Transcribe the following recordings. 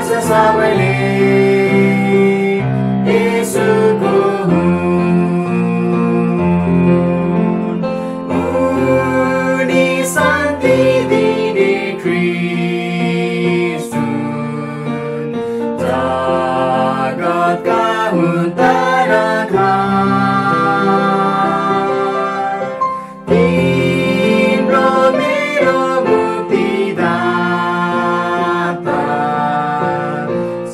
पर्छ सबैले येशूको हुन्। उनी शान्ति दिने ख्रीष्ट हुन्। जगतका हुन् तारका तिम्रो मेरो मुक्तिदाता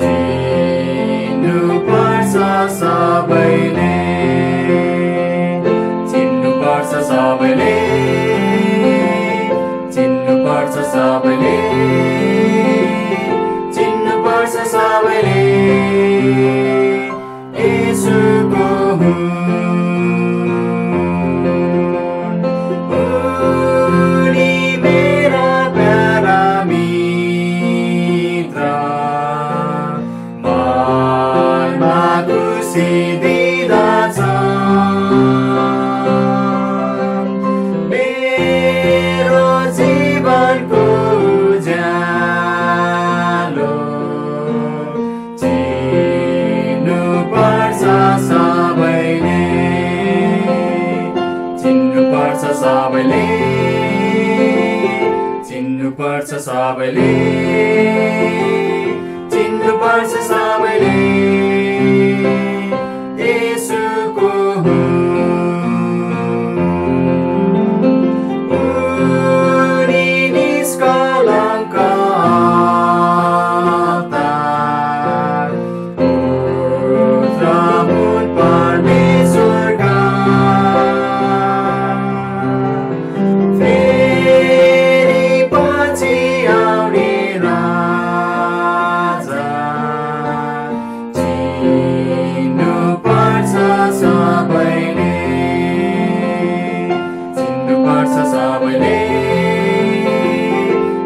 चिन्नुपर्छ सबैले चिन्नुपर्छ सबैले चिन्नुपर्छ सबैले चिन्नुपर्छ सबैले येशूको हुन्। उनी मेरा प्यारा मित्र मनमा खुसी दिँदछन्। मेरो जीवनको उज्यालो चिन्नुपर्छ सबैले चिन्नुपर्छ सबैले चिन्नुपर्छ सबैले चिन्नुपर्छ सबैले येशूको हुन्। उनी निष्कलङ्क अवतार पुत्र हुन् परमेश्वरका। फेरि पछि आउने राजा चिन्नुपर्छ सबैले चिन्नुपर्छ सबैले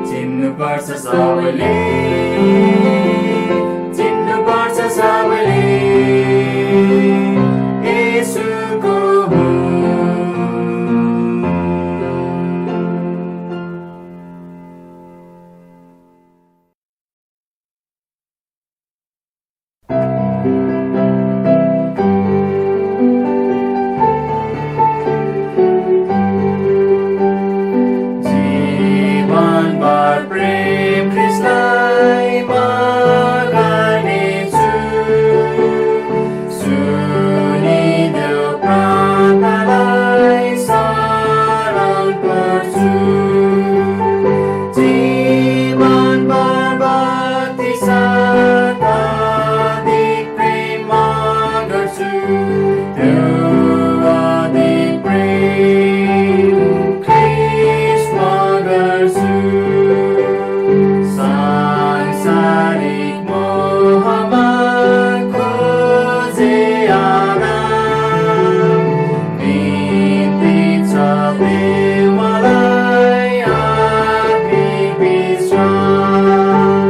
चिन्नुपर्छ सबैले चिन्नुपर्छ सबैले येशूको हुन्। जीवनभर प्रेम ख्रीष्टलाई म गर्नेछु। सुनिदेऊ प्रार्थनालाई शरण पर्छु। जीवनभर भक्ति साथ अधिक प्रेम गर्छु। त्यो अधिक प्रेम ख्रीष्टमा गर्छु। सांसारिक मोहमा खोजे आराम बिन्ती छ देऊ मलाई आत्मिक विश्राम।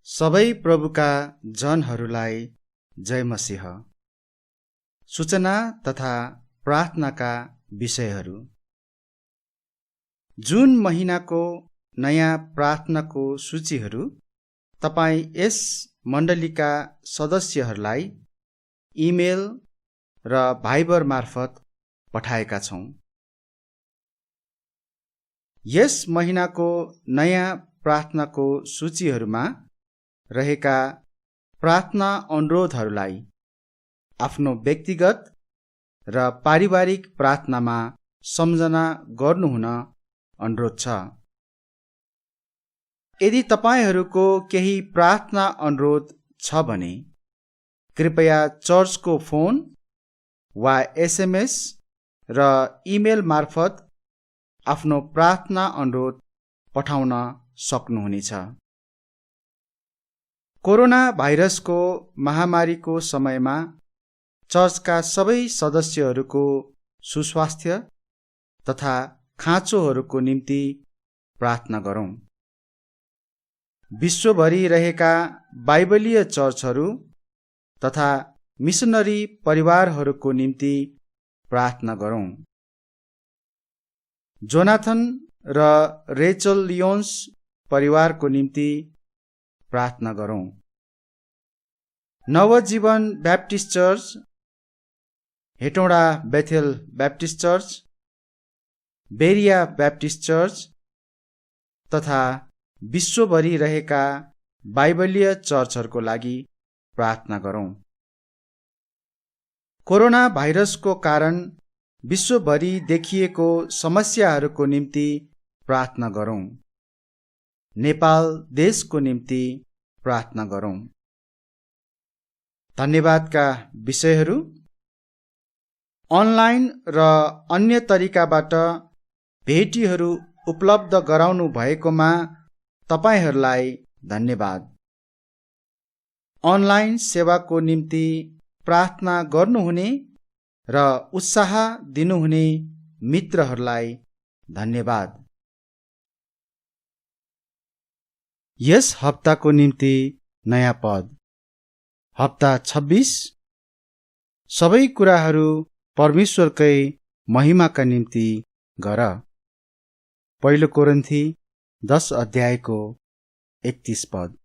सबै प्रभुका जनहरूलाई जय मसीह। सूचना तथा प्रार्थनाका विषयहरू। जुन महिनाको नयाँ प्रार्थनाको सूचीहरू तपाईँ यस मण्डलीका सदस्यहरूलाई इमेल र भाइबर मार्फत पठाएका छौँ। यस महिनाको नयाँ प्रार्थनाको सूचीहरूमा रहेका प्रार्थना अनुरोधहरूलाई आफ्नो व्यक्तिगत र पारिवारिक प्रार्थनामा सम्झना गर्नुहुन अनुरोध छ। यदि तपाईहरूको केही प्रार्थना अनुरोध छ भने कृपया चर्चको फोन वा SMS र इमेल मार्फत आफ्नो प्रार्थना अनुरोध पठाउन सक्नुहुनेछ। कोरोना भाइरसको महामारीको समयमा चर्चका सबै सदस्यहरूको सुस्वास्थ्य तथा खाँचोहरूको निम्ति प्रार्थना गरौँ। विश्वभरि रहेका बाइबलीय चर्चहरू तथा मिसनरी परिवारहरूको निम्ति प्रार्थना गरौँ। जोनाथन र रेचल लियोन्स परिवारको निम्ति प्रार्थना गरौँ। Navjeevan baptist church, Hetauda Bethel baptist church, Berea baptist church तथा विश्वभरि रहेका बाइबलीय चर्चहरूको लागि प्रार्थना गरौँ। कोरोना भाइरसको कारण विश्वभरि देखिएको समस्याहरूको निम्ति प्रार्थना गरौँ। नेपाल देशको निम्ति प्रार्थना गरौँ। धन्यवादका विषयहरू। अनलाइन र अन्य तरिकाबाट भेटीहरू उपलब्ध गराउनु भएकोमा तपाईहरूलाई धन्यवाद। अनलाइन सेवाको निम्ति प्रार्थना गर्नुहुने र उत्साह दिनुहुने मित्रहरूलाई धन्यवाद। यस हप्ताको निम्ति नयाँ पद, हप्ता 26। सबै कुराहरू परमेश्वरकै महिमाका निम्ति गर। पहिलो कोरिन्थी 10 अध्यायको 31 पद।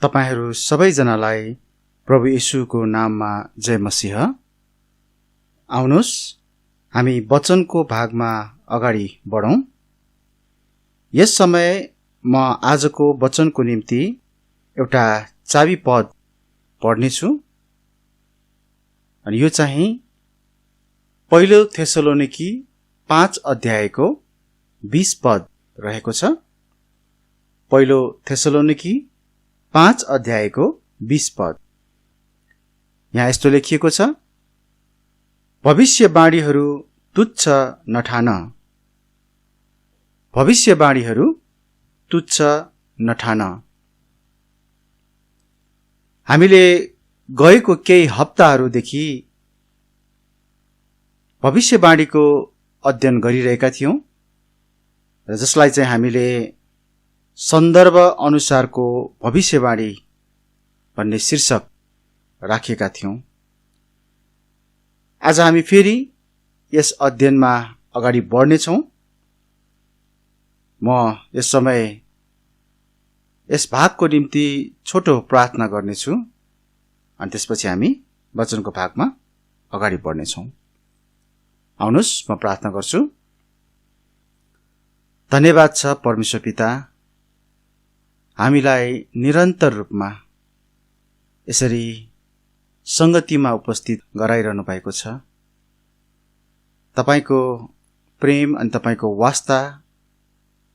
तपाईहरू सबैजनालाई प्रभु येशूको नाममा जय मसीह। आउनुहोस् हामी वचनको भागमा अगाडि बढौँ। यस समय म आजको वचनको निम्ति एउटा चाबी पद पढ्नेछु अनि यो चाहिँ पहिलो थेसलोनिकी 5 अध्यायको 20 पद रहेको छ। पहिलो थेसलोनिकी 5 अध्यायको 20 पद। यहाँ यस्तो लेखिएको छ, भविष्यवाणीहरू तुच्छ नठान। भविष्यवाणीहरू तुच्छ नठान। हामीले गएको केही हप्ताहरूदेखि भविष्यवाणीको अध्ययन गरिरहेका थियौं र जसलाई चाहिँ हामीले सन्दर्भ अनुसारको भविष्यवाणी भन्ने शीर्षक राखेका थियौं। आज हामी फेरि यस अध्ययनमा अगाडि बढ्नेछौँ। म यस समय यस भागको निम्ति छोटो प्रार्थना गर्नेछु अनि त्यसपछि हामी वचनको भागमा अगाडि बढ्नेछौँ। आउनुहोस् म प्रार्थना गर्छु। धन्यवाद छ परमेश्वर पिता, हामीलाई निरन्तर रूपमा यसरी संगतिमा उपस्थित गराइरहनु भएको छ। तपाईको प्रेम अनि तपाईको वास्ता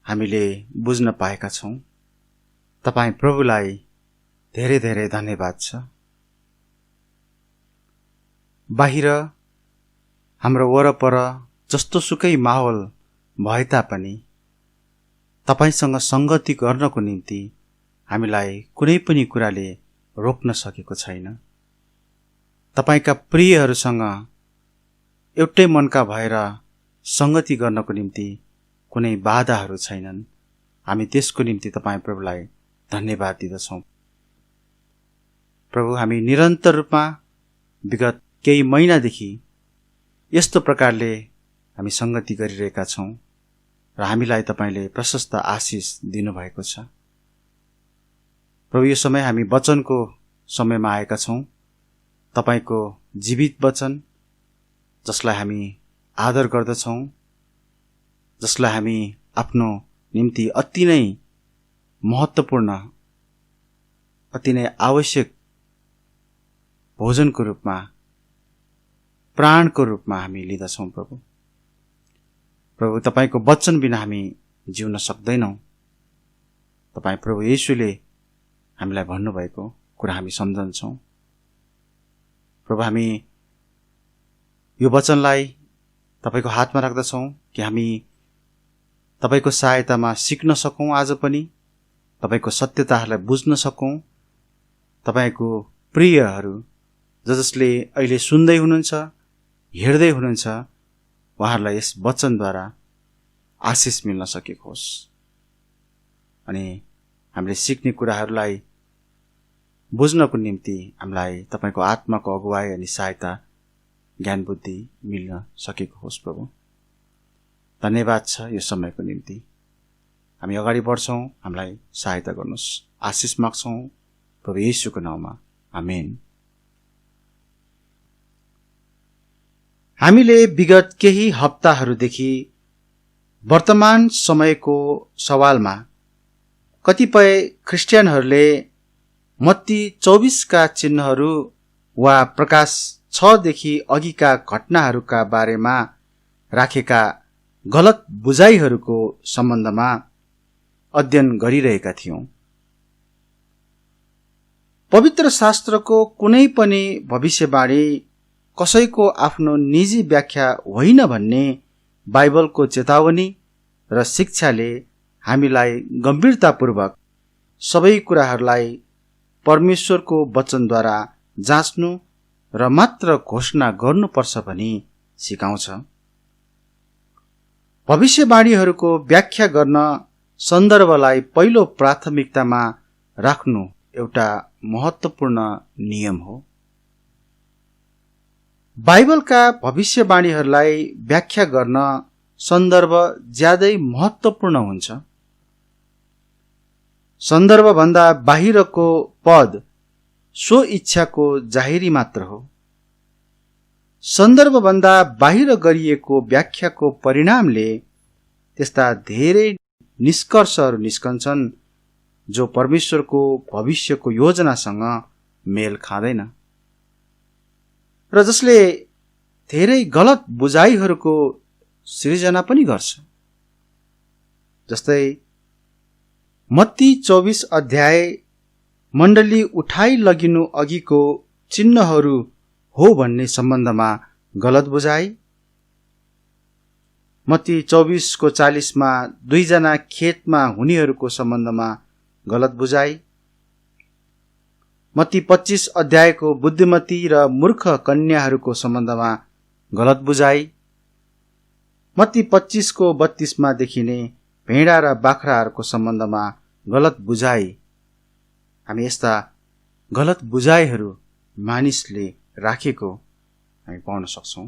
हामीले बुझ्न पाएका छौं। तपाई प्रभुलाई धेरै धेरै धन्यवाद छ। बाहिर हाम्रो वरपर जस्तो सुकै माहौल भए तापनि तपाईसँग संगति गर्नको निम्ति हामीलाई कुनै पनि कुराले रोक्न सकेको छैन। तपाईका प्रियहरूसँग एउटै मनका भएर संगति गर्नको निम्ति कुनै बाधाहरू छैनन्। हामी त्यसको निम्ति तपाईँ प्रभुलाई धन्यवाद दिँदछौँ। प्रभु, हामी निरन्तर रूपमा विगत केही महिनादेखि यस्तो प्रकारले हामी संगति गरिरहेका छौँ र हामीलाई तपाईँले प्रशस्त आशिष दिनुभएको छ। प्रभु, यो समय हामी वचनको समयमा आएका छौँ। तपाईँको जीवित वचन जसलाई हामी आदर गर्दछौँ, जसलाई हामी आफ्नो निम्ति अति नै महत्त्वपूर्ण, अति नै आवश्यक भोजनको रूपमा, प्राणको रूपमा हामी लिँदछौँ। प्रभु, तपाईँको वचन बिना हामी जिउन सक्दैनौँ। तपाईँ प्रभु येशूले हामीलाई भन्नुभएको कुरा हामी सम्झन्छौँ। प्रभु, हामी यो वचनलाई तपाईँको हातमा राख्दछौँ कि हामी तपाईँको सहायतामा सिक्न सकौँ, आज पनि तपाईँको सत्यताहरूलाई बुझ्न सकौँ। तपाईँको प्रियहरू जसले अहिले सुन्दै हुनुहुन्छ, हेर्दै हुनुहुन्छ, उहाँहरूलाई यस वचनद्वारा आशिष मिल्न सकेको होस् अनि हामीले सिक्ने कुराहरूलाई बुझ्नको निम्ति हामीलाई तपाईँको आत्माको अगुवाई अनि सहायता, ज्ञान बुद्धि मिल्न सकेको होस्। प्रभु, धन्यवाद छ यो समयको निम्ति। हामी अगाडि बढ्छौँ, हामीलाई सहायता गर्नुहोस्। आशिष माग्छौँ प्रभु येशूको नाउँमा, आमेन। हामीले विगत केही हप्ताहरूदेखि वर्तमान समयको सवालमा कतिपय क्रिस्चियनहरूले मत्ती 24 का चिन्हहरू वा प्रकाश 6 देखि अघिका घटनाहरूका बारेमा राखेका गलत बुझाइहरूको सम्बन्धमा अध्ययन गरिरहेका थियौं। पवित्र शास्त्रको कुनै पनि भविष्यवाणी कसैको आफ्नो निजी व्याख्या होइन भन्ने बाइबलको चेतावनी र शिक्षाले हामीलाई गम्भीरतापूर्वक सबै कुराहरूलाई परमेश्वरको वचनद्वारा जाँच्नु र मात्र घोषणा गर्नुपर्छ भनी सिकाउँछ। भविष्यवाणीहरूको व्याख्या गर्न सन्दर्भलाई पहिलो प्राथमिकतामा राख्नु एउटा महत्त्वपूर्ण नियम हो। बाइबलका भविष्यवाणीहरूलाई व्याख्या गर्न सन्दर्भ ज्यादै महत्त्वपूर्ण हुन्छ। सन्दर्भभन्दा बाहिरको पद सो इच्छाको जाहिरी मात्र हो। सन्दर्भभन्दा बाहिर गरिएको व्याख्याको परिणामले त्यस्ता धेरै निष्कर्षहरू निस्कन्छन् जो परमेश्वरको भविष्यको योजनासँग मेल खाँदैन र जसले धेरै गलत बुझाइहरूको सृजना पनि गर्छ। जस्तै मत्ती 24 अध्याय मण्डली उठाइ लगिनु अघिको चिन्हहरू हो भन्ने सम्बन्धमा गलत बुझाइ, मत्ती 24 को 40 मा 2 जना खेतमा हुनेहरूको सम्बन्धमा गलत बुझाइ, मत्ती 25 अध्यायको बुद्धिमती र मूर्ख कन्याहरूको सम्बन्धमा गलत बुझाइ, मत्ती 25 को 32 मा देखिने भेडा र बाख्राहरूको सम्बन्धमा गलत बुझाइ। हामी यस्ता गलत बुझाइहरू मानिसले राखेको हामी पाउन सक्छौं।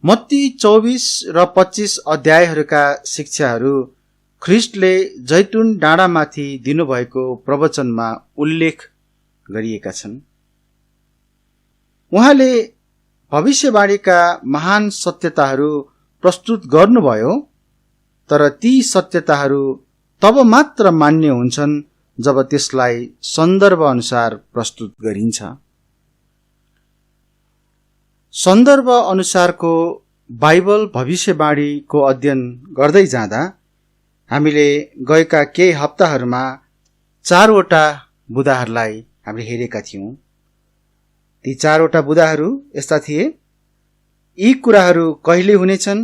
मत्ती 24 र 25 अध्यायहरूका शिक्षाहरू ख्रिस्टले जैतुन डाँडामाथि दिनुभएको प्रवचनमा उल्लेख गरिएका छन्। उहाँले भविष्यवाणीका महान सत्यताहरू प्रस्तुत गर्नुभयो, तर ती सत्यताहरू तब मात्र मान्य हुन्छन् जब त्यसलाई सन्दर्भ अनुसार प्रस्तुत गरिन्छ। सन्दर्भ अनुसारको बाइबल भविष्यवाणीको अध्ययन गर्दै जाँदा हामीले गएका केही हप्ताहरूमा 4 वटा बुदाहरूलाई हामीले हेरेका थियौं। ती 4 वटा बुदाहरू यस्ता थिए: यी कुराहरू कहिले हुनेछन्,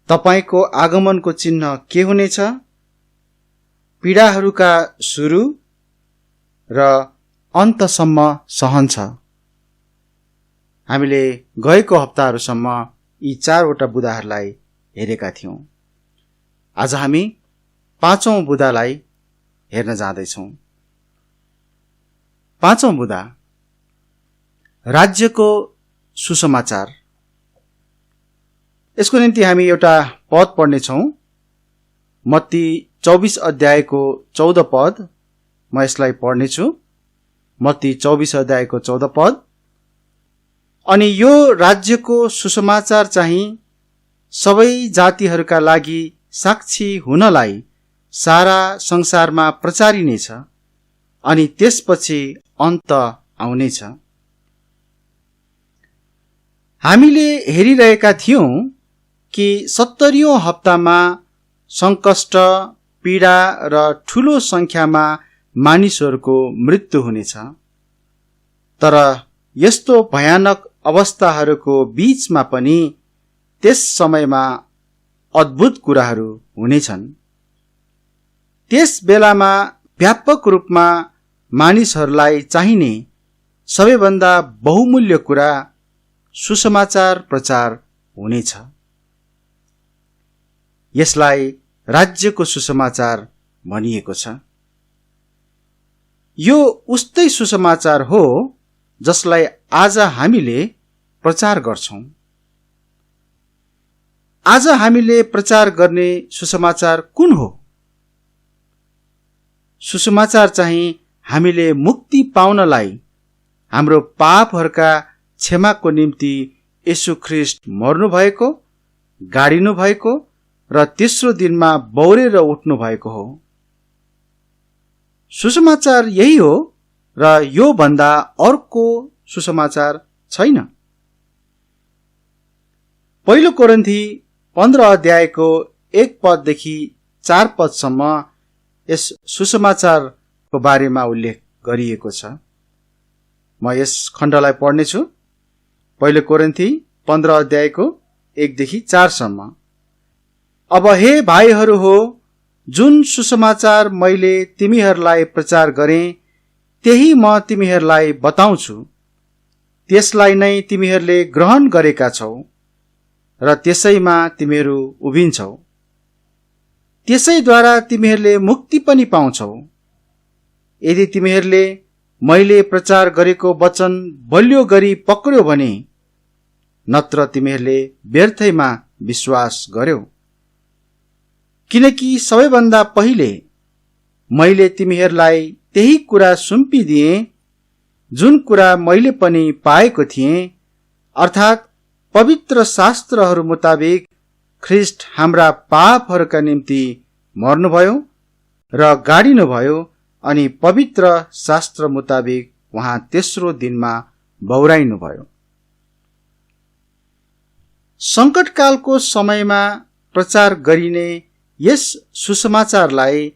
तपाईको आगमनको चिन्ह के हुनेछ, पीडाहरूका सुरु र अन्तसम्म सहन्छ। हामीले गएको हप्ताहरूसम्म यी 4वटा बुदाहरूलाई हेरेका थियौं। आज हामी 5औं बुदालाई हेर्न जाँदैछौं। 5औं बुदा, राज्यको सुसमाचार। यसको निम्ति हामी एउटा पद पढ्नेछौं, मत्ती 24 अध्यायको 14 पद। म यसलाई पढ्नेछु। मत्ती 24 अध्यायको 14 पद। अनि यो राज्यको सुसमाचार चाहिँ सबै जातिहरूका लागि साक्षी हुनलाई सारा संसारमा प्रचारिनेछ, अनि त्यसपछि अन्त आउनेछ। हामीले हेरिरहेका थियौं कि 70औं हप्तामा संकष्ट, पीडा र ठूलो संख्यामा मानिसहरूको मृत्यु हुनेछ। तर यस्तो भयानक अवस्थाहरूको बीचमा पनि त्यस समयमा अद्भुत कुराहरू हुनेछन्। त्यस बेलामा व्यापक रूपमा मानिसहरूलाई चाहिने सबैभन्दा बहुमूल्य कुरा सुसमाचार प्रचार हुनेछ। यसलाई राज्यको सुसमाचार भनिएको छ। यो उस्तै सुसमाचार हो जसलाई आज हामीले प्रचार गर्छौं। आज हामीले प्रचार गर्ने सुसमाचार कुन हो? सुसमाचार चाहिँ हामीले मुक्ति पाउनलाई, हाम्रो पापहरूका क्षमाको निम्ति येशू ख्रीष्ट मर्नु भएको, गाडिनु भएको र तेस्रो दिनमा बौरेर उठ्नु भएको हो। सुसमाचार यही हो र यो भन्दा अर्को सुसमाचार छैन। पहिलो कोरिन्थी 15 अध्यायको 1 पददेखि 4 पदसम्म यस सुसमाचारको बारेमा उल्लेख गरिएको छ। म यस खण्डलाई पढ्नेछु। पहिलो कोरिन्थी 15 अध्यायको 1 देखि 4 सम्म। अब हे भाइहरू हो, जुन सुसमाचार मैले तिमीहरूलाई प्रचार गरेँ त्यही म तिमीहरूलाई बताउँछु। त्यसलाई नै तिमीहरूले ग्रहण गरेका छौ र त्यसैमा तिमीहरू उभिन्छौ। त्यसैद्वारा तिमीहरूले मुक्ति पनि पाउँछौ। यदि तिमीहरूले मैले प्रचार गरेको वचन बलियो गरी पक्र्यो भने, नत्र तिमीहरूले व्यर्थैमा विश्वास गर्यौ। किनकि सबैभन्दा पहिले मैले तिमीहरूलाई त्यही कुरा सुम्पिदिएँ जुन कुरा मैले पनि पाएको थिएँ, अर्थात् पवित्र शास्त्रहरू मुताबिक ख्रीष्ट हाम्रा पापहरूका निम्ति मर्नुभयो र गाडिनुभयो, अनि पवित्र शास्त्र मुताबिक उहाँ तेस्रो दिनमा बौराइनुभयो। संकटकालको समयमा प्रचार गरिने यस सुसमाचारलाई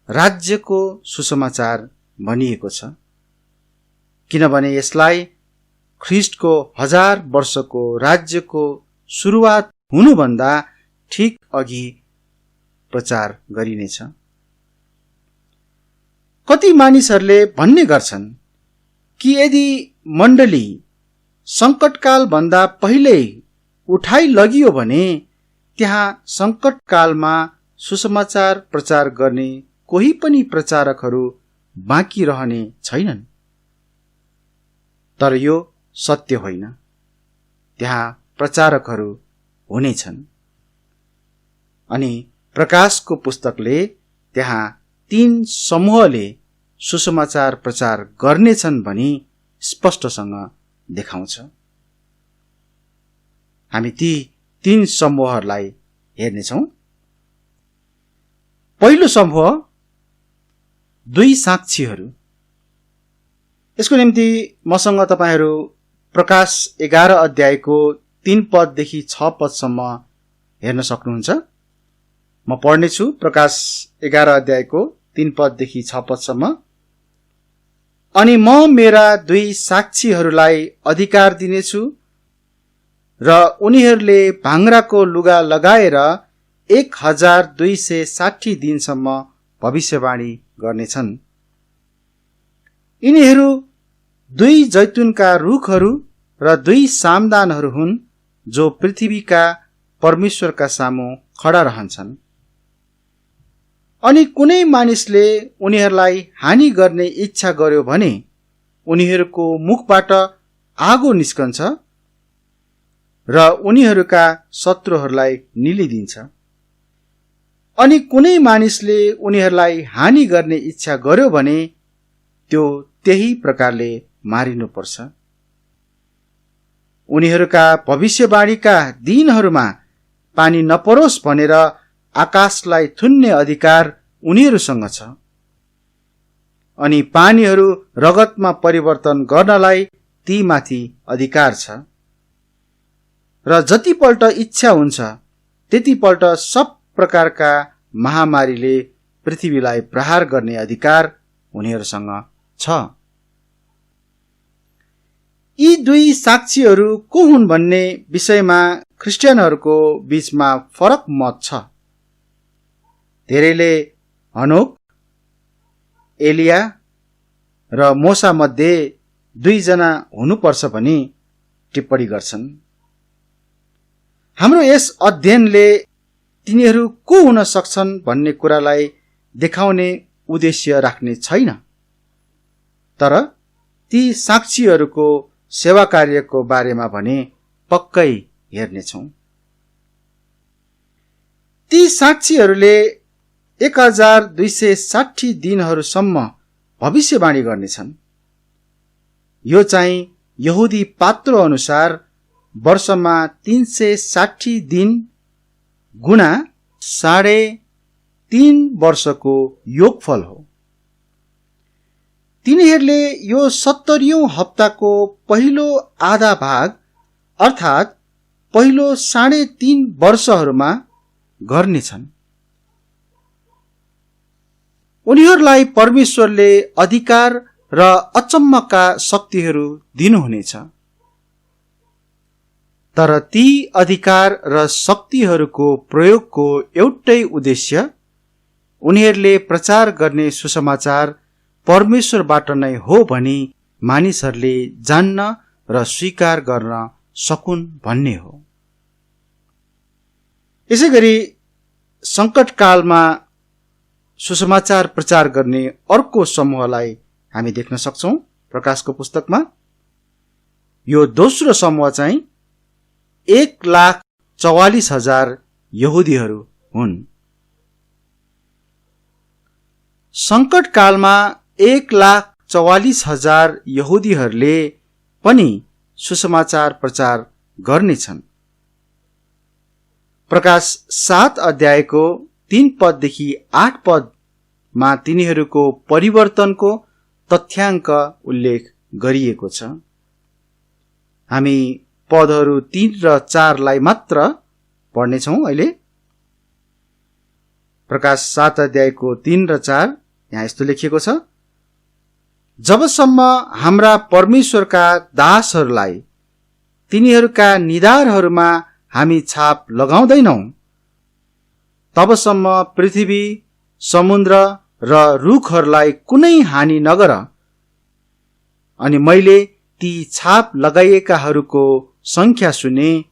राज्यको सुसमाचार भनिएको छ, किनभने यसलाई ख्रीष्टको 1000 वर्षको राज्यको सुरुवात हुनुभन्दा ठीक अघि प्रचार गरिनेछ। कति मानिसहरूले भन्ने गर्छन् कि यदि मण्डली संकटकाल भन्दा पहिल्यै उठाइ लगियो भने त्यहाँ संकटकालमा सुसमाचार प्रचार गर्ने कोही पनि प्रचारकहरू बाँकी रहने छैनन्। तर यो सत्य होइन। त्यहाँ प्रचारकहरू हुनेछन्। अनि प्रकाशको पुस्तकले त्यहाँ 3 समूहले सुसमाचार प्रचार गर्नेछन् भनी स्पष्टसँग देखाउँछ। हामी ती 3 समूहहरूलाई हेर्नेछौँ। पहिलो समूह 2 साक्षीहरू। यसको निम्ति मसँग तपाईहरू प्रकाश 11 अध्यायको 3 पददेखि 6 पदसम्म हेर्न सक्नुहुन्छ। म पढ्नेछु प्रकाश 11 अध्यायको 3 पददेखि 6 पदसम्म। अनि म मेरा 2 साक्षीहरूलाई अधिकार दिनेछु र उनीहरूले भाङ्राको लुगा लगाएर 1260 दिनसम्म भविष्यवाणी गर्नेछन्। यिनीहरू 2 जैतुनका रुखहरू र 2 सामदानहरू हुन् जो पृथ्वीका परमेश्वरका सामु खडा रहन्छन्। अनि कुनै मानिसले उनीहरूलाई हानि गर्ने इच्छा गर्यो भने उनीहरूको मुखबाट आगो निस्कन्छ र उनीहरूका शत्रुहरूलाई निलिदिन्छ। अनि कुनै मानिसले उनीहरूलाई हानि गर्ने इच्छा गर्यो भने त्यो त्यही प्रकारले मारिनुपर्छ। उनीहरूका भविष्यवाणीका दिनहरूमा पानी नपरोस् भनेर आकाशलाई थुन्ने अधिकार उनीहरूसँग छ। अनि पानीहरू रगतमा परिवर्तन गर्नलाई तीमाथि अधिकार छ। र जतिपल्ट इच्छा हुन्छ त्यतिपल्ट सब प्रकारका महामारीले पृथ्वीलाई प्रहार गर्ने अधिकार उनीहरूसँग छ। यी 2 साक्षीहरू को हुन् भन्ने विषयमा क्रिस्चियनहरूको बीचमा फरक मत छ। धेरैले हनोक, एलिया र मोसा मध्ये 2 जना हुनुपर्छ भनी टिप्पणी गर्छन्। हाम्रो यस अध्ययनले तिनीहरू को हुन सक्छन् भन्ने कुरालाई देखाउने उद्देश्य राख्ने छैन, तर ती साक्षीहरूको सेवा कार्यको बारेमा भने पक्कै हेर्नेछौँ। ती साक्षीहरूले 1260 दिनहरूसम्म भविष्यवाणी गर्नेछन्। यो चाहिँ यहुदी पात्रो अनुसार वर्षमा 360 दिन गुणा 3.5 वर्षको योगफल हो। तिनीहरूले यो 70औं हप्ताको पहिलो आधा भाग अर्थात् पहिलो 3.5 वर्षहरूमा गर्नेछन्। उनीहरूलाई परमेश्वरले अधिकार र अचम्मका शक्तिहरू दिनुहुनेछ। तर ती अधिकार र शक्तिहरूको प्रयोगको एउटै उद्देश्य उनीहरूले प्रचार गर्ने सुसमाचार परमेश्वरबाट नै हो भनी मानिसहरूले जान्न र स्वीकार गर्न सकुन् भन्ने हो। यसैगरी संकटकालमा सुसमाचार प्रचार गर्ने अर्को समूहलाई हामी देख्न सक्छौं प्रकाशको पुस्तकमा। यो दोस्रो समूह चाहिँ 1,44,000 यहुदीहरू हुन्। संकटकालमा 1,44,000 यहुदीहरूले पनि सुसमाचार प्रचार गर्नेछन्। प्रकाश 7 अध्यायको 3 पददेखि 8 पदमा तिनीहरूको परिवर्तनको तथ्याङ्क उल्लेख गरिएको छ। हामी पदहरू 3 र 4 लाई मात्र पढ्नेछौँ अहिले। प्रकाश 7 अध्यायको 3 र 4 यहाँ यस्तो लेखिएको छ, जबसम्म हाम्रा परमेश्वरका दासहरूलाई तिनीहरूका निधारहरूमा हामी छाप लगाउँदैनौं, तबसम्म पृथ्वी, समुद्र र रुखहरूलाई कुनै हानि नगर। अनि मैले ती छाप लगाइएकाहरूको संख्या सुने,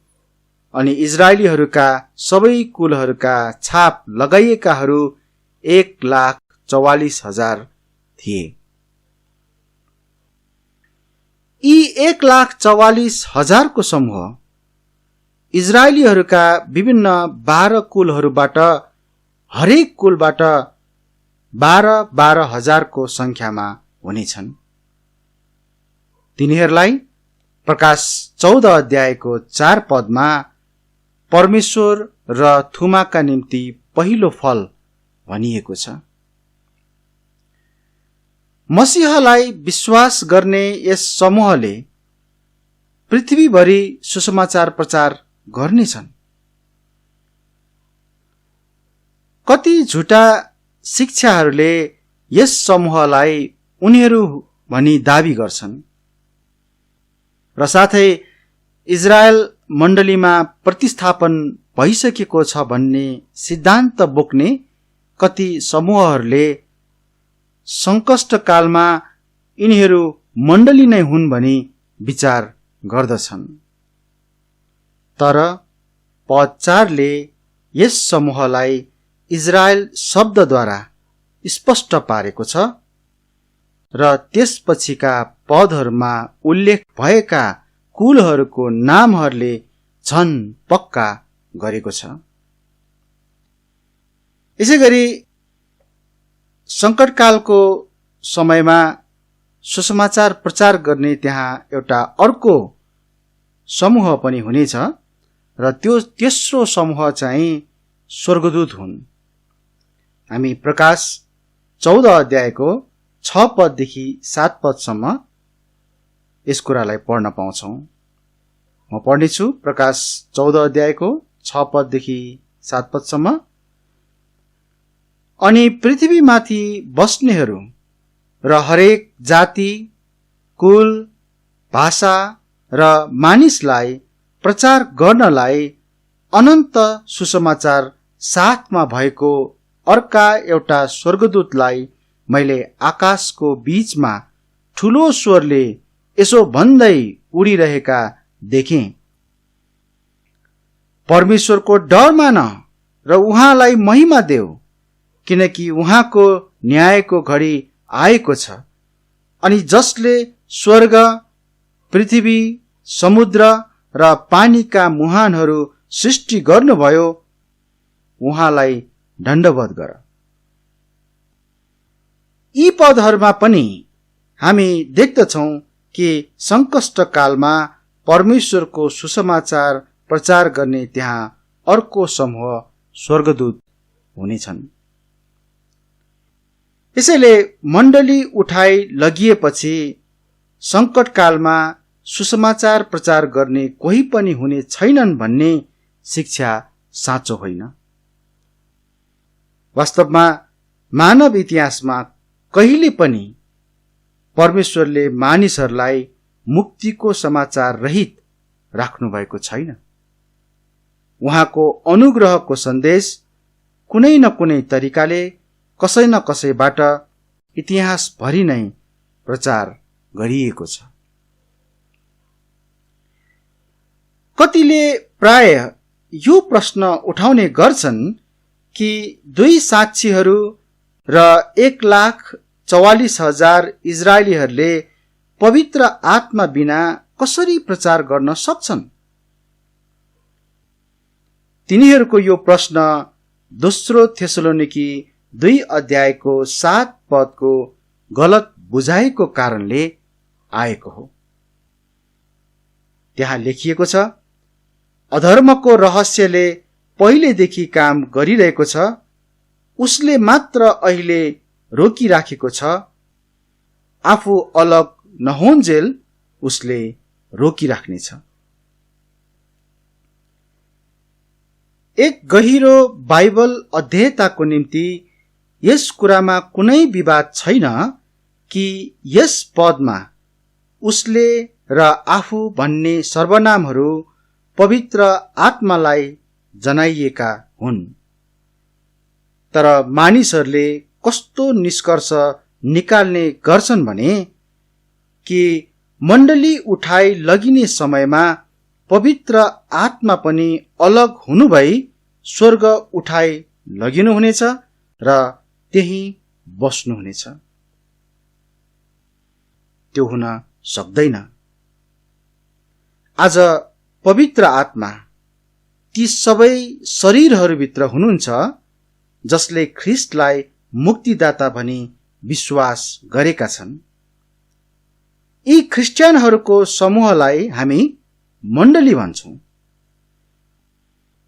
अनि इजरायलीहरूका सबै कुलहरूका छाप लगाइएकाहरू 1,44,000 थिए। यी 1,44,000 को समूह इजरायलीहरूका विभिन्न 12 कुलहरूबाट हरेक कुलबाट 12,000 को संख्यामा हुनेछन्। तिनीहरूलाई प्रकाश 14 अध्यायको 4 पदमा परमेश्वर र थुमाका निम्ति पहिलो फल भनिएको छ। मसीहलाई विश्वास गर्ने यस समूहले पृथ्वीभरि सुसमाचार प्रचार गर्नेछन्। कति झुटा शिक्षाहरूले यस समूहलाई उनीहरू भनी दाबी गर्छन् र साथै इजरायल मण्डलीमा प्रतिस्थापन भइसकेको छ भन्ने सिद्धान्त बोक्ने कति समूहहरूले संकष्ट कालमा यिनीहरू मण्डली नै हुन् भनी विचार गर्दछन्। तर पद 4ले यस समूहलाई इजरायल शब्दद्वारा स्पष्ट पारेको छ र त्यसपछिका पदहरूमा उल्लेख भएका कुलहरूको नामहरूले झन पक्का गरेको छ। यसैगरी सङ्कटकालको समयमा सुसमाचार प्रचार गर्ने त्यहाँ एउटा अर्को समूह पनि हुनेछ र त्यो तेस्रो समूह चाहिँ स्वर्गदूत हुन्। हामी प्रकाश 14 अध्यायको 6 पददेखि 7 पदसम्म यस कुरालाई पढ्न पाउँछौं। म पढ्नेछु प्रकाश 14 अध्यायको 6 पददेखि 7 पदसम्म। अनि पृथ्वीमाथि बस्नेहरू र हरेक जाति, कुल, भाषा र मानिसलाई प्रचार गर्नलाई अनन्त सुसमाचार साथमा भएको अर्का एउटा स्वर्गदूतलाई मैले आकाशको बीचमा ठूलो स्वरले यसो भन्दै उडिरहेका देखेँ, परमेश्वरको डर मान र उहाँलाई महिमा देऊ, किनकि उहाँको न्यायको घडी आएको छ। अनि जसले स्वर्ग, पृथ्वी, समुद्र र पानीका मुहानहरू सृष्टि गर्नुभयो, उहाँलाई दण्डवत गर। यी पदहरूमा पनि हामी देख्दछौं कि संकष्टकालमा परमेश्वरको सुसमाचार प्रचार गर्ने त्यहाँ अर्को समूह स्वर्गदूत हुनेछन्। यसैले मण्डली उठाइ लगिएपछि संकटकालमा सुसमाचार प्रचार गर्ने कोही पनि हुने छैनन् भन्ने शिक्षा साँचो होइन। वास्तवमा मानव इतिहासमा कहिले पनि परमेश्वरले मानिसहरूलाई मुक्तिको समाचार रहित राख्नु भएको छैन। उहाँको अनुग्रहको सन्देश कुनै न कुनै तरिकाले कसै न कसैबाट इतिहासभरि नै प्रचार गरिएको छ। कतिले प्राय यो प्रश्न उठाउने गर्छन् कि 2 साक्षीहरू र 1,44,000 इजरायलीहरूले पवित्र आत्मा बिना कसरी प्रचार गर्न सक्छन्? तिनीहरूको यो प्रश्न दोस्रो थेसलोनिकी 2 अध्यायको 7 पदको गलत बुझाइको कारणले आएको हो। त्यहाँ लेखिएको छ, अधर्मको रहस्यले पहिलेदेखि काम गरिरहेको छ, उसले मात्र अहिले रोकिराखेको छ, आफू अलग नहोन्जेल उसले रोकिराख्नेछ। एक गहिरो बाइबल अध्येताको निम्ति यस कुरामा कुनै विवाद छैन कि यस पदमा उसले र आफू भन्ने सर्वनामहरू पवित्र आत्मालाई जनाइएका हुन्। तर मानिसहरूले कस्तो निष्कर्ष निकाल्ने गर्छन् भने कि मण्डली उठाइ लगिने समयमा पवित्र आत्मा पनि अलग हुनु भई स्वर्ग उठाइ लगिनुहुनेछ र त्यही बस्नुहुनेछ। त्यो हुन सक्दैन। आज पवित्र आत्मा ती सबै शरीरहरूभित्र हुनुहुन्छ जसले ख्रिस्टलाई मुक्तिदाता भनी विश्वास गरेका छन्। यी ख्रिस्टियनहरूको समूहलाई हामी मण्डली भन्छौं।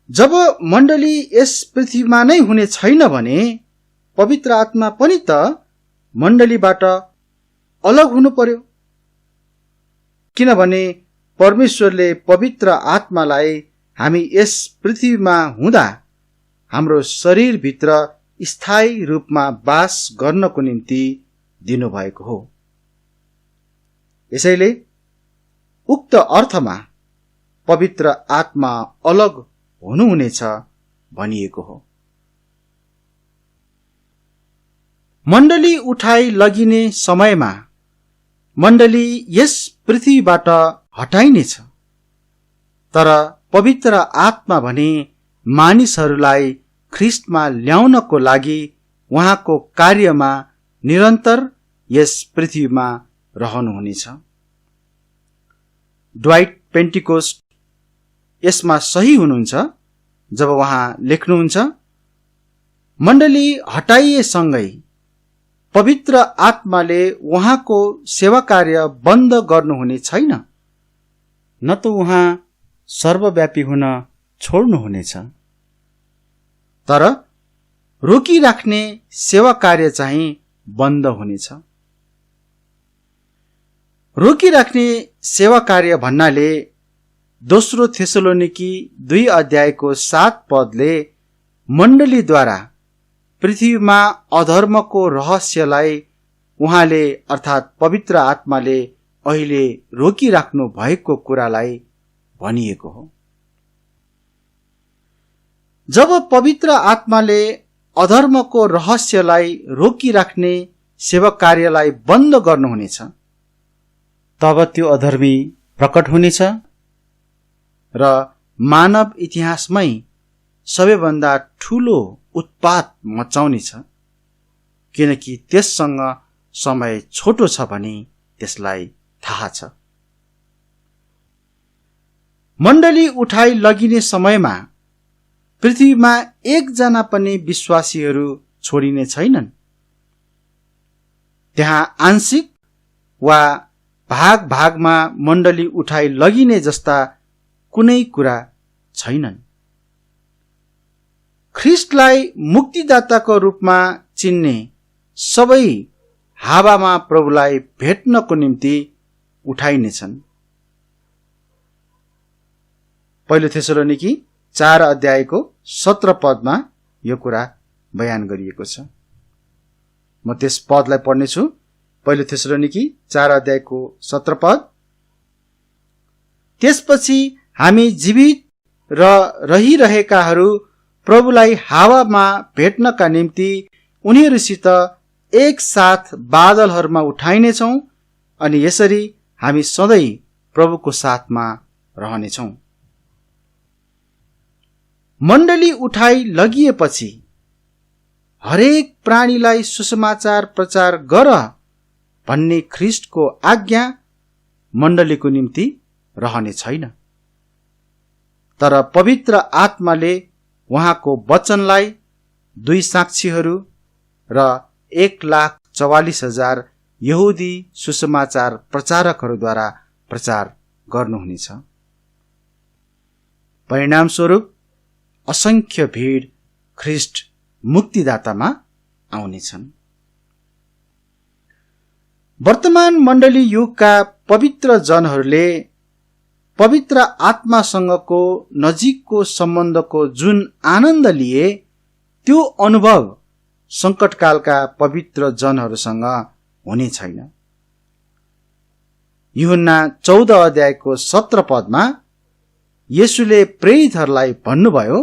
जब मण्डली यस पृथ्वीमा नै हुने छैन भने पवित्र आत्मा पनि त मण्डलीबाट अलग हुनु पर्यो, किनभने परमेश्वरले पवित्र आत्मालाई हामी यस पृथ्वीमा हुँदा हाम्रो शरीरभित्र स्थायी रूपमा वास गर्नको निम्ति दिनुभएको हो। यसैले उक्त अर्थमा पवित्र आत्मा अलग हुनुहुनेछ भनिएको हो। मण्डली उठाइ लगिने समयमा मण्डली यस पृथ्वीबाट हटाइनेछ। तर पवित्र आत्मा भने मानिसहरूलाई ख्रिस्टमा ल्याउनको लागि उहाँको कार्यमा निरन्तर यस पृथ्वीमा रहनुहुनेछ। ड्वाइट पेन्टिकोस्ट यसमा सही हुनुहुन्छ जब उहाँ लेख्नुहुन्छ, मण्डली हटाइएसँगै पवित्र आत्माले उहाँको सेवा कार्य बन्द गर्नुहुने छैन, न त उहाँ सर्वव्यापी हुन छोड्नुहुनेछ। तर रोकिराख्ने सेवा कार्य चाहिँ बन्द हुनेछ। रोकिराख्ने सेवा कार्य भन्नाले दोस्रो थेसलोनिकी 2 अध्यायको 7 पदले मण्डलीद्वारा पृथ्वीमा अधर्मको रहस्यलाई उहाँले अर्थात् पवित्र आत्माले अहिले रोकिराख्नु भएको कुरालाई भनिएको हो। जब पवित्र आत्माले अधर्मको रहस्यलाई रोकिराख्ने सेवा कार्यलाई बन्द गर्नुहुनेछ, तब त्यो अधर्मी प्रकट हुनेछ र मानव इतिहासमै सबैभन्दा ठूलो उत्पात मचाउनेछ, किनकि त्यससँग समय छोटो छ भनी त्यसलाई थाहा छ। मण्डली उठाइ लगिने समयमा पृथ्वीमा एकजना पनि विश्वासीहरू छोडिने छैनन्। त्यहाँ आंशिक वा भाग भागमा मण्डली उठाइ लगिने जस्ता कुनै कुरा छैनन्। ख्रिस्टलाई मुक्तिदाताको रूपमा चिन्ने सबै हावामा प्रभुलाई भेट्नको निम्ति उठाइनेछन्। पहिलो थेसलोनिकी 4 अध्यायको 17 पदमा यो कुरा बयान गरिएको छ। म त्यस पदलाई पढ्नेछु। पहिलो थेसलोनिकी 4 अध्यायको 17 पद। त्यसपछि हामी जीवित र रहिरहेकाहरू प्रभुलाई हावामा भेट्नका निम्ति उनीहरूसित एकसाथ बादलहरूमा उठाइनेछौँ, अनि यसरी हामी सधैँ प्रभुको साथमा रहनेछौँ। मण्डली उठाइ लगिएपछि हरेक प्राणीलाई सुसमाचार प्रचार गर भन्ने ख्रिस्टको आज्ञा मण्डलीको निम्ति रहने छैन। तर पवित्र आत्माले उहाँको वचनलाई 2 साक्षीहरू र 1,44,000 यहुदी सुसमाचार प्रचारकहरूद्वारा प्रचार गर्नुहुनेछ। परिणामस्वरूप असंख्य भीड ख्रिस्ट मुक्तिदातामा आउनेछन्। वर्तमान मण्डली युगका पवित्र जनहरूले पवित्र आत्मासँगको नजिकको सम्बन्धको जुन आनन्द लिए, त्यो अनुभव संकटकालका पवित्र जनहरूसँग हुने छैन। यूहन्ना 14 अध्यायको 17 पदमा येशूले प्रेरितहरूलाई भन्नुभयो,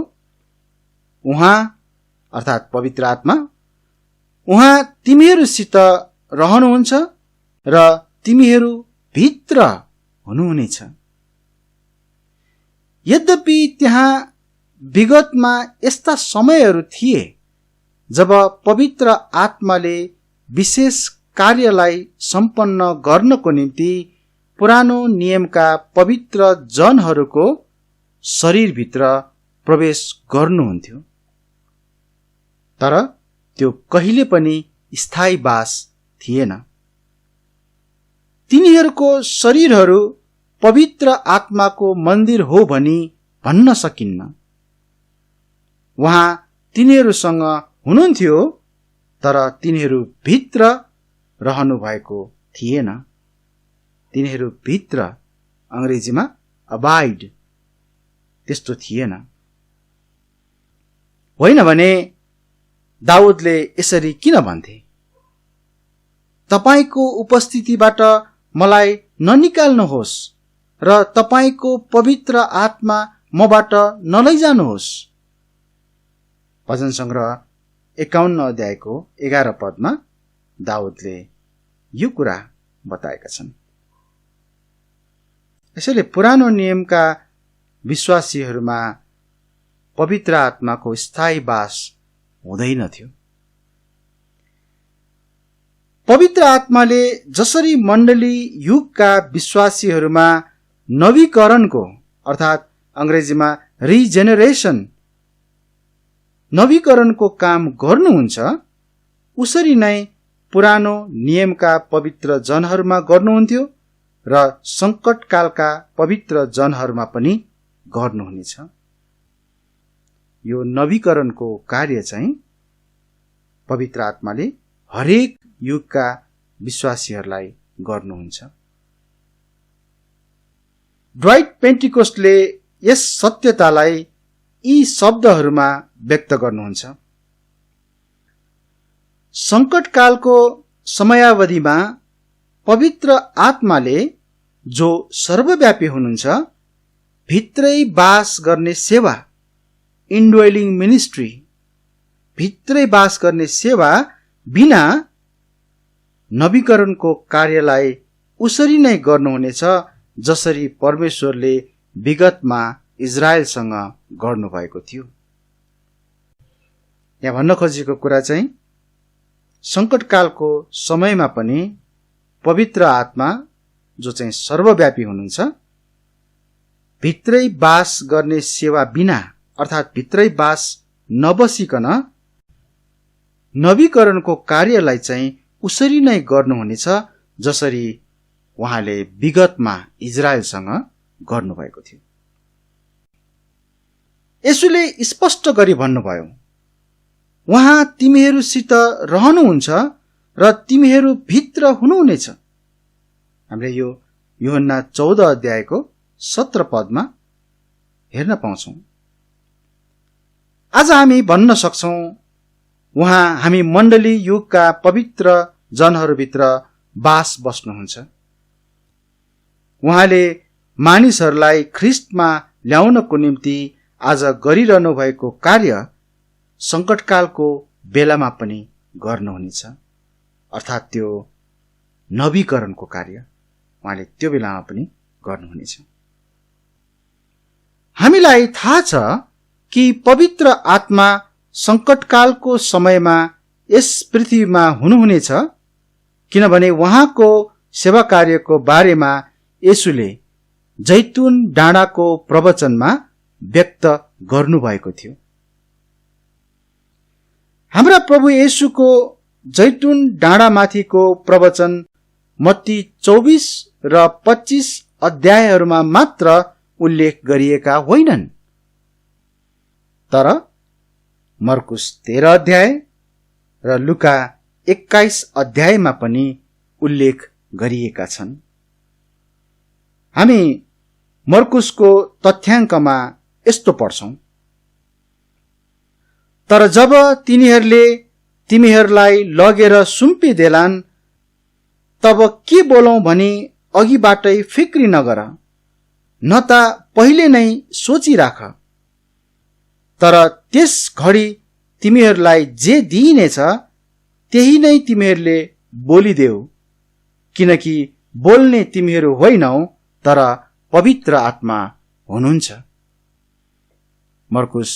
उहाँ अर्थात् पवित्र आत्मा उहाँ तिमीहरूसित रहनुहुन्छ र तिमीहरू भित्र हुनुहुनेछ। यद्यपि त्यहाँ विगतमा यस्ता समयहरू थिए जब पवित्र आत्माले विशेष कार्यलाई सम्पन्न गर्नको निम्ति पुरानो नियमका पवित्र जनहरूको शरीरभित्र प्रवेश गर्नुहुन्थ्यो, तर त्यो कहिले पनि स्थायी वास थिएन। तिनीहरूको शरीरहरू पवित्र आत्माको मन्दिर हो भनी भन्न सकिन्न। उहाँ तिनीहरूसँग हुनुहुन्थ्यो, तर तिनीहरू भित्र रहनु भएको थिएन। तिनीहरू भित्र, अंग्रेजीमा अबाइड, त्यस्तो थिएन। होइन भने दाउदले यसरी किन भन्थे, तपाईको उपस्थितिबाट मलाई ननिकाल्नुहोस् र तपाईको पवित्र आत्मा मबाट नलैजानुहोस्। भजन संग्रह 51 अध्यायको 11 पदमा दाउदले यो कुरा बताएका छन्। यसैले पुरानो नियमका विश्वासीहरूमा पवित्र आत्माको स्थायी वास हुँदैनथ्यो। पवित्र आत्माले जसरी मण्डली युगका विश्वासीहरूमा नवीकरणको अर्थात् अंग्रेजीमा रिजेनेरेसन नवीकरणको काम गर्नुहुन्छ, उसरी नै पुरानो नियमका पवित्र जनहरूमा गर्नुहुन्थ्यो र संकटकालका पवित्र जनहरूमा पनि गर्नुहुनेछ। यो नवीकरणको कार्य चाहिँ पवित्र आत्माले हरेक युगका विश्वासीहरूलाई गर्नुहुन्छ। ड्वाइट पेन्टिकोस्टले यस सत्यतालाई यी शब्दहरूमा व्यक्त गर्नुहुन्छ। संकटकालको समयावधिमा पवित्र आत्माले जो सर्वव्यापी हुनुहुन्छ, भित्रै बास गर्ने सेवा इन्डवेलिङ मिनिस्ट्री भित्रै बास गर्ने सेवा बिना नवीकरणको कार्यलाई उसरी नै गर्नुहुनेछ जसरी परमेश्वरले विगतमा इजरायलसँग गर्नुभएको थियो। यहाँ भन्न खोजेको कुरा चाहिँ संकटकालको समयमा पनि पवित्र आत्मा जो चाहिँ सर्वव्यापी हुनुहुन्छ, भित्रै बास गर्ने सेवा बिना अर्थात् भित्रै बास नबसिकन नवीकरणको कार्यलाई चाहिँ उसरी नै गर्नुहुनेछ जसरी उहाँले विगतमा इजरायलसँग गर्नुभएको थियो। यसुले स्पष्ट गरी भन्नुभयो, उहाँ तिमीहरूसित रहनुहुन्छ र तिमीहरू भित्र हुनुहुनेछ। हामीले यो यूहन्ना 14 अध्यायको 17 पदमा हेर्न पाउँछौं। आज हामी भन्न सक्छौं उहाँ हामी मण्डली युगका पवित्र जनहरूभित्र बास बस्नुहुन्छ। उहाँले मानिसहरूलाई ख्रिस्टमा ल्याउनको निम्ति आज गरिरहनु भएको कार्य संकटकालको बेलामा पनि गर्नुहुनेछ, अर्थात् त्यो नवीकरणको कार्य उहाँले त्यो बेलामा पनि गर्नुहुनेछ। हामीलाई थाहा छ कि पवित्र आत्मा संकटकालको समयमा यस पृथ्वीमा हुनुहुनेछ, किनभने उहाँको सेवा कार्यको बारेमा येशूले जैतुन डाँडाको प्रवचनमा व्यक्त गर्नुभएको थियो। हाम्रा प्रभु येशूको जैतुन डाँडामाथिको प्रवचन मत्ती 24 र 25 अध्यायहरूमा मात्र उल्लेख गरिएका होइनन्, तर मर्कुस 13 अध्याय र लुका 21 अध्यायमा पनि उल्लेख गरिएका छन्। हामी मर्कुसको तथ्याङ्कमा यस्तो पढ्छौं, तर जब तिनीहरूले तिमीहरूलाई लगेर सुम्पिदेलान् तब के बोलौं भनी अघिबाटै फिक्री नगर, न त पहिले नै सोचिराख, तर त्यस घडी तिमीहरूलाई जे दिइनेछ त्यही नै तिमीहरूले बोलिदेऊ, किनकि बोल्ने तिमीहरू होइनौ तर पवित्र आत्मा हुनुहुन्छ। मर्कुस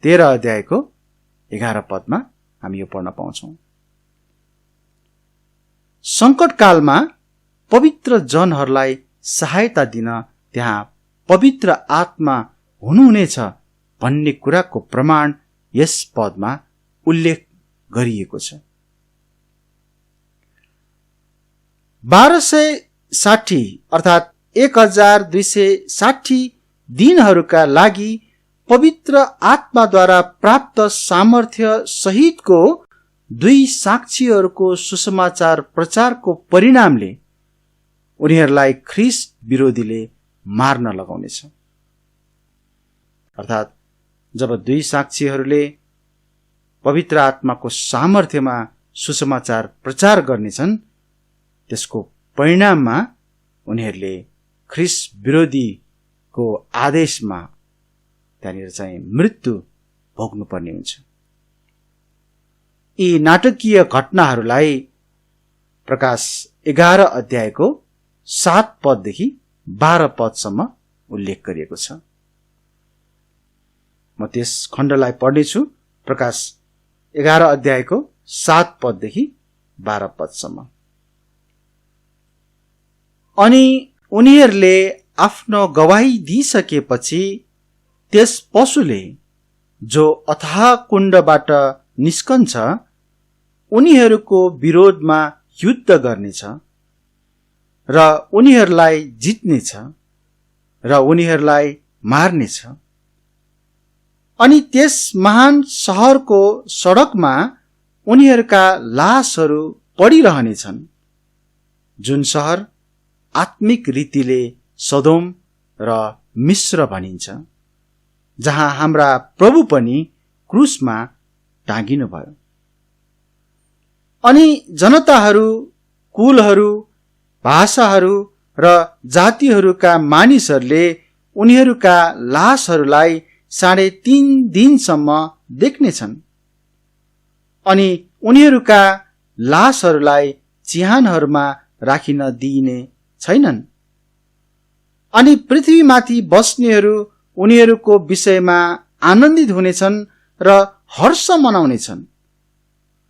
13 अध्यायको 11 पदमा हामी यो पढ्न पाउँछौं। संकटकालमा पवित्र जनहरूलाई सहायता दिन त्यहाँ पवित्र आत्मा हुनुहुनेछ भन्ने कुराको प्रमाण यस पदमा उल्लेख गरिएको छ। 1260 अर्थात् 1260 दिनहरूका लागि पवित्र आत्माद्वारा प्राप्त सामर्थ्य सहितको 2 साक्षीहरूको सुसमाचार प्रचारको परिणामले उनीहरूलाई ख्रिस्ट विरोधीले मार्न लगाउनेछ। अर्थात् जब 2 साक्षीहरूले पवित्र आत्माको सामर्थ्यमा सुसमाचार प्रचार गर्नेछन्, त्यसको परिणाममा उनीहरूले ख्रिस्ट विरोधीको आदेशमा त्यहाँनिर चाहिँ मृत्यु भोग्नुपर्ने हुन्छ। यी नाटकीय घटनाहरूलाई प्रकाश 11 अध्यायको 7 पददेखि 12 पदसम्म उल्लेख गरिएको छ। म त्यस खण्डलाई पढ्नेछु। प्रकाश 11 अध्यायको 7 पददेखि 12 पदसम्म। अनि उनीहरूले आफ्नो गवाही दिइसकेपछि त्यस पशुले जो अथाह कुण्डबाट निस्कन्छ उनीहरूको विरोधमा युद्ध गर्नेछ र उनीहरूलाई जित्नेछ र उनीहरूलाई मार्नेछ। अनि त्यस महान शहरको सडकमा उनीहरूका लासहरू पडिरहनेछन्, जुन शहर आत्मिक रीतिले सदोम र मिस्र भनिन्छ, जहाँ हाम्रा प्रभु पनि क्रुसमा टाँगिनुभयो। अनि जनताहरू, कुलहरू, भाषाहरू र जातिहरूका मानिसहरूले उनीहरूका लासहरूलाई 3.5 दिनसम्म देख्नेछन्। अनि उनीहरूका लासहरूलाई चिहानहरूमा राखिन दिइने छैनन्। अनि पृथ्वीमाथि बस्नेहरू उनीहरूको विषयमा आनन्दित हुनेछन् र हर्ष मनाउनेछन्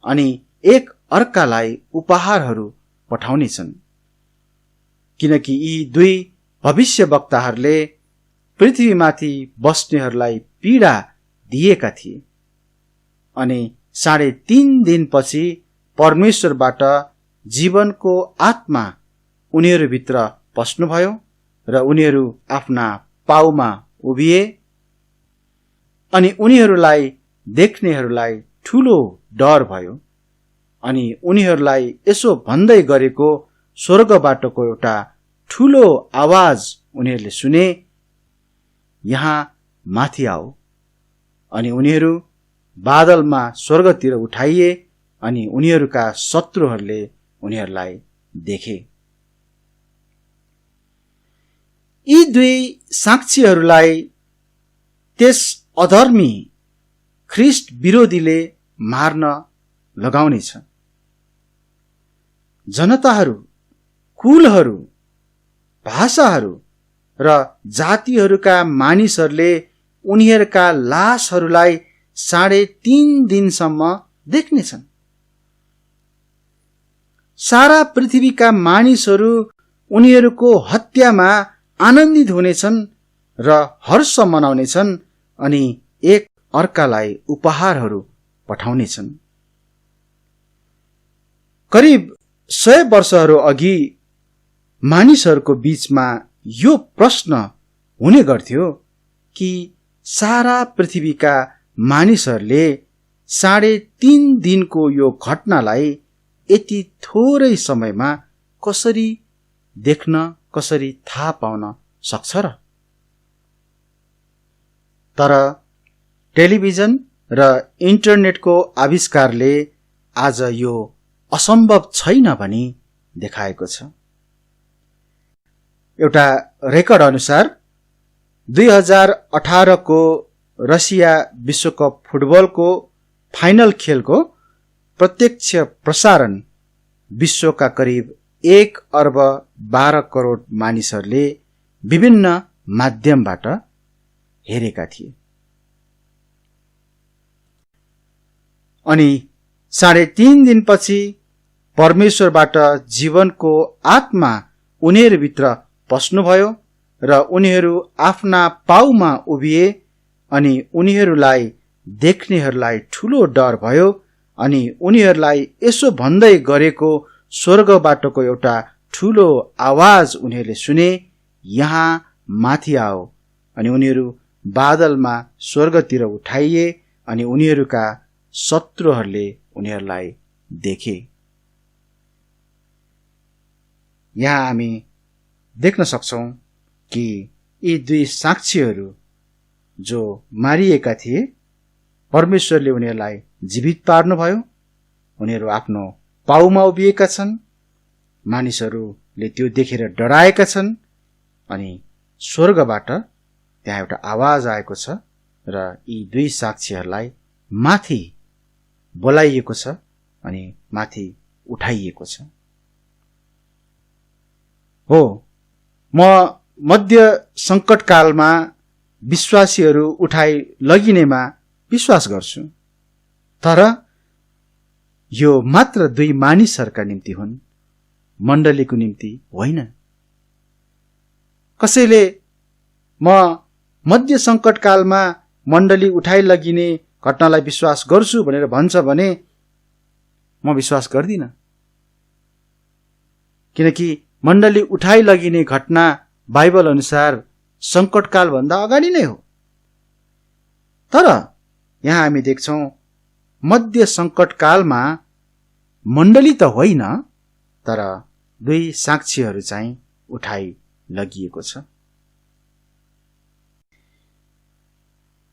अनि एक अर्कालाई उपहारहरू पठाउनेछन्, किनकि यी 2 भविष्यवक्ताहरूले पृथ्वीमाथि बस्नेहरूलाई पीडा दिएका थिए। अनि 3.5 दिनपछि परमेश्वरबाट जीवनको आत्मा उनीहरूभित्र पस्नुभयो र उनीहरू आफ्ना पाउमा उभिए। अनि उनीहरूलाई देख्नेहरूलाई ठूलो डर भयो। अनि उनीहरूलाई यसो भन्दै गरेको स्वर्गबाटको एउटा ठूलो आवाज उनीहरूले सुने, यहाँ माथि आओ। अनि उनीहरू बादलमा स्वर्गतिर उठाइए अनि उनीहरूका शत्रुहरूले उनीहरूलाई देखे। यी 2 साक्षीहरूलाई त्यस अधर्मी ख्रीष्ट विरोधीले मार्न लगाउनेछ। जनताहरू, कुलहरू, भाषाहरू र जातिहरूका मानिसहरूले उनीहरूका लासहरूलाई 3.5 दिनसम्म देख्नेछन्। सारा पृथ्वीका मानिसहरू उनीहरूको हत्यामा आनन्दित हुनेछन् र हर्ष मनाउनेछन् अनि एक अर्कालाई उपहारहरू पठाउनेछन्। करिब 100 वर्षहरू अघि मानिसहरूको बीचमा यो प्रश्न हुने गर्थ्यो कि सारा पृथ्वीका मानिसहरूले 3.5 दिनको यो घटनालाई यति थोरै समयमा कसरी देख्न, कसरी थाहा पाउन सक्छ र? तर टेलिभिजन र इन्टरनेटको आविष्कारले आज यो असम्भव छैन भनी देखाएको छ। एउटा रेकर्ड अनुसार 2018 को रसिया विश्वकप फुटबलको फाइनल खेलको प्रत्यक्ष प्रसारण विश्वका करिब 1.12 अर्ब मानिसहरूले विभिन्न माध्यमबाट हेरेका थिए। अनि 3.5 दिनपछि परमेश्वरबाट जीवनको आत्मा उनीहरूभित्र पस्नुभयो र उनीहरू आफ्ना पाउमा उभिए। अनि उनीहरूलाई देख्नेहरूलाई ठूलो डर भयो। अनि उनीहरूलाई यसो भन्दै गरेको स्वर्गबाटको एउटा ठूलो आवाज उनीहरूले सुने, यहाँ माथि आओ। अनि उनीहरू बादलमा स्वर्गतिर उठाइए अनि उनीहरूका शत्रुहरूले उनीहरूलाई देखे। यहाँ हामी देख्न सक्छौं कि यी 2 साक्षीहरू जो मारिएका थिए, परमेश्वरले उनीहरूलाई जीवित पार्नुभयो। उनीहरू आफ्नो पाउमा उभिएका छन्। मानिसहरूले त्यो देखेर डराएका छन्। अनि स्वर्गबाट त्यहाँ एउटा आवाज आएको छ र यी 2 साक्षीहरूलाई माथि बोलाइएको छ अनि माथि उठाइएको छ। हो, म मध्य सङ्कटकालमा विश्वासीहरू उठाइ लगिनेमा विश्वास गर्छु, तर यो मात्र 2 मानिसहरूका निम्ति हुन्, मण्डलीको निम्ति होइन। कसैले म मध्य सङ्कटकालमा मण्डली उठाइ लगिने घटनालाई विश्वास गर्छु भनेर भन्छ भने म विश्वास गर्दिन, किनकि मण्डली उठाइ लगिने घटना बाइबल अनुसार सङ्कटकाल भन्दा अगाडि नै हो। तर यहाँ हामी देख्छौं मध्य सङ्कटकालमा मण्डली त होइन, तर 2 साक्षीहरू चाहिँ उठाइ लगिएको छ।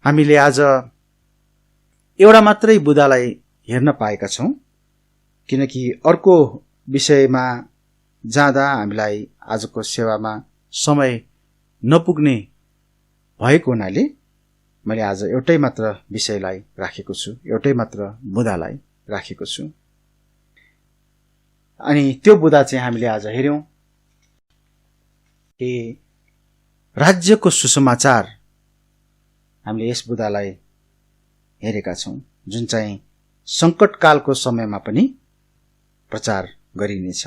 हामीले आज एउटा मात्रै बुदालाई हेर्न पाएका छौं, किनकि अर्को विषयमा जाँदा हामीलाई आजको सेवामा समय नपुग्ने भएको हुनाले मैले आज एउटै मात्र विषयलाई राखेको छु, एउटै मात्र बुदालाई राखेको छु। अनि त्यो बुदा चाहिँ हामीले आज हेर्यौं कि राज्यको सुसमाचार। हामीले यस बुदालाई हेरेका छौं, जुन चाहिँ सङ्कटकालको समयमा पनि प्रचार गरिनेछ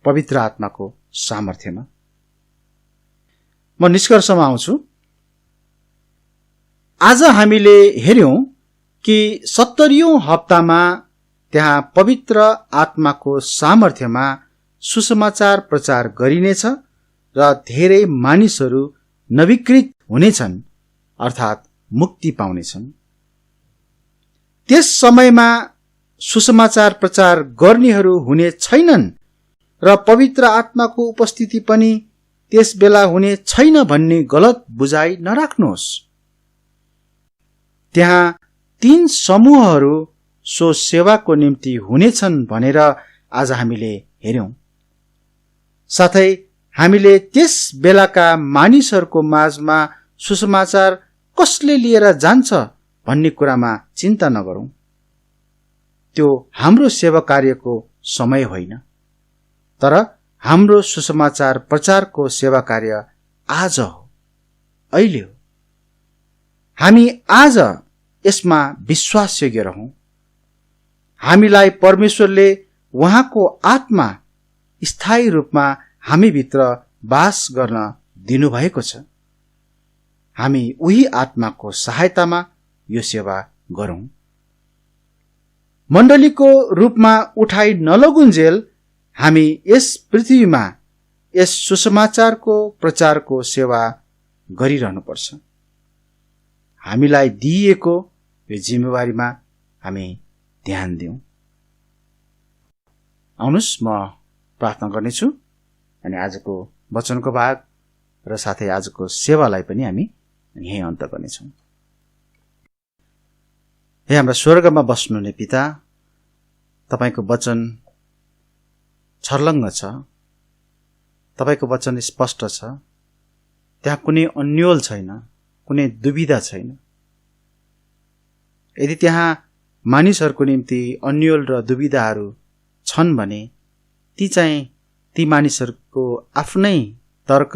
पवित्र आत्माको सामर्थ्यमा। म निष्कर्षमा आउँछु। आज हामीले हेर्यौं कि 70औं हप्तामा त्यहाँ पवित्र आत्माको सामर्थ्यमा सुसमाचार प्रचार गरिनेछ र धेरै मानिसहरू नवीकृत हुनेछन्, अर्थात् मुक्ति पाउनेछन्। त्यस समयमा सुसमाचार प्रचार गर्नेहरू हुने छैनन् र पवित्र आत्माको उपस्थिति पनि त्यस बेला हुने छैन भन्ने गलत बुझाइ नराख्नुहोस्। त्यहाँ 3 समूहहरू सो सेवाको निम्ति हुनेछन् भनेर आज हामीले हेर्यौं। साथै हामीले त्यस बेलाका मानिसहरूको माझमा सुसमाचार कसले लिएर जान्छ भन्ने कुरामा चिन्ता नगरौं। त्यो हाम्रो सेवा कार्यको समय होइन, तर हाम्रो सुसमाचार प्रचारको सेवा कार्य आज हो, अहिले हो। हामी आज यसमा विश्वासयोग्य रहौं। हामीलाई परमेश्वरले उहाँको आत्मा स्थायी रूपमा हामीभित्र वास गर्न दिनुभएको छ। हामी उही आत्माको सहायतामा यो सेवा गरौं। मण्डलीको रूपमा उठाइ नलगुन्जेल हामी यस पृथ्वीमा यस सुसमाचारको प्रचारको सेवा गरिरहनुपर्छ। हामीलाई दिइएको यो जिम्मेवारीमा हामी ध्यान दिउँ। आउनुहोस्, म प्रार्थना गर्नेछु अनि आजको वचनको भाग र साथै आजको सेवालाई पनि हामी यही अन्त गर्नेछौँ। हे हाम्रा स्वर्गमा बस्नुहुने पिता, तपाईको वचन छर्लङ्ग छ, तपाईको वचन स्पष्ट छ, त्यहाँ कुनै अन्योल छैन, कुनै दुविधा छैन। यदि त्यहाँ मानिसहरूको निम्ति अन्योल र दुविधाहरू छन् भने ती मानिसहरूको आफ्नै तर्क,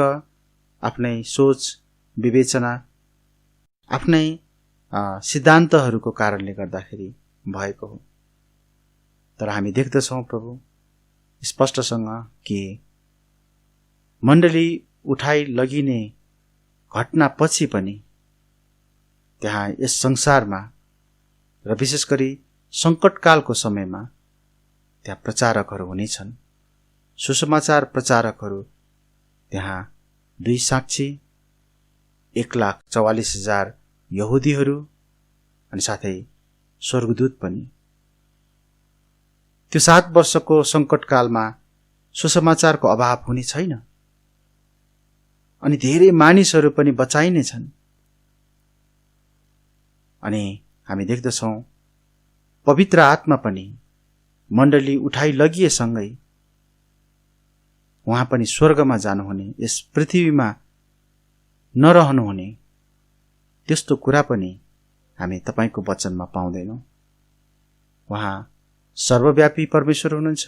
आफ्नै सोच विवेचना, आफ्नै सिद्धान्तहरूको कारणले गर्दाखेरि भएको हो। तर हामी देख्दछौँ प्रभु स्पष्टसँग कि मण्डली उठाइ लगिने घटना पछि पनि त्यहाँ यस संसारमा र विशेष गरी सङ्कटकालको समयमा त्यहाँ प्रचारकहरू हुनेछन्, सुसमाचार प्रचारकहरू। त्यहाँ 2 साक्षी, 1,44,000 यहुदीहरू अनि साथै स्वर्गदूत पनि। त्यो 7 वर्षको सङ्कटकालमा सुसमाचारको अभाव हुने छैन अनि धेरै मानिसहरू पनि बचाइनेछन्। अनि हामी देख्दछौँ पवित्र आत्मा पनि मण्डली उठाइ लगिएसँगै उहाँ पनि स्वर्गमा जानुहुने, यस पृथ्वीमा नरहनुहुने, त्यस्तो कुरा पनि हामी तपाईको वचनमा पाउँदैनौँ। उहाँ सर्वव्यापी परमेश्वर हुनुहुन्छ।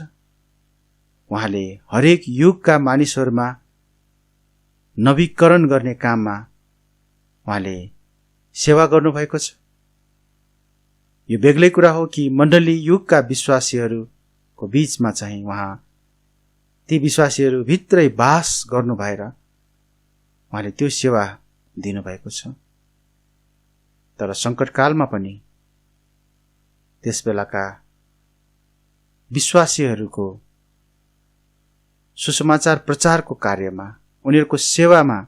उहाँले हरेक युगका मानिसहरूमा नवीकरण गर्ने काममा उहाँले सेवा गर्नुभएको छ। यो बेग्लै कुरा हो कि मण्डली युगका विश्वासीहरूको बीचमा चाहिँ उहाँ ती विश्वासीहरू भित्रै बास गर्नु भएर उहाँले त्यो सेवा दिनुभएको छ। तर संकटकालमा पनि त्यस बेलाका विश्वासीहरूको सुसमाचार प्रचारको कार्यमा, उनीहरूको सेवामा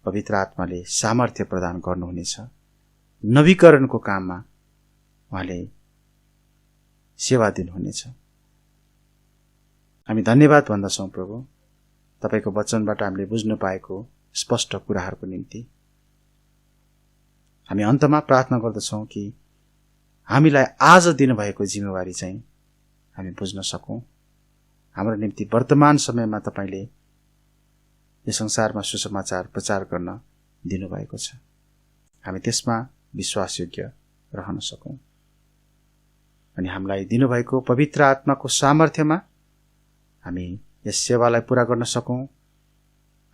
पवित्र आत्माले सामर्थ्य प्रदान गर्नुहुनेछ। नवीकरणको काममा उहाँले सेवा दिनुहुनेछ। हामी धन्यवाद भन्दछौँ प्रभु, तपाईको वचनबाट हामीले बुझ्न पाएको स्पष्ट कुराहरूको निम्ति। हामी अन्तमा प्रार्थना गर्दछौँ कि हामीलाई आज दिनुभएको जिम्मेवारी चाहिँ हामी बुझ्न सकौँ। हाम्रो निम्ति वर्तमान समयमा तपाईले यो संसारमा सुसमाचार प्रचार गर्न दिनुभएको छ। हामी त्यसमा विश्वासयोग्य रहन सकौँ अनि हामीलाई दिनुभएको पवित्र आत्माको सामर्थ्यमा हामी यस सेवालाई पूरा गर्न सकौँ।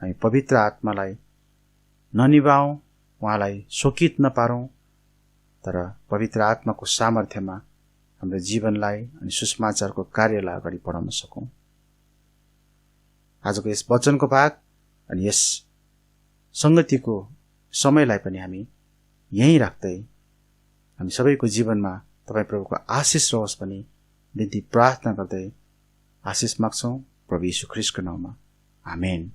हामी पवित्र आत्मालाई ननिभाऊँ, उहाँलाई शोकित नपारौँ, तर पवित्र आत्माको सामर्थ्यमा हाम्रो जीवनलाई अनि सुसमाचारको कार्यलाई अगाडि बढाउन सकौँ। आजको यस वचनको भाग अनि यस संगतिको समयलाई पनि हामी यहीँ राख्दै हामी सबैको जीवनमा तपाईँ प्रभुको आशिष रहोस् पनि बिन्ती प्रार्थना गर्दै आशिष माग्छौँ प्रभु यीशु ख्रीष्टको नाममा। आमेन।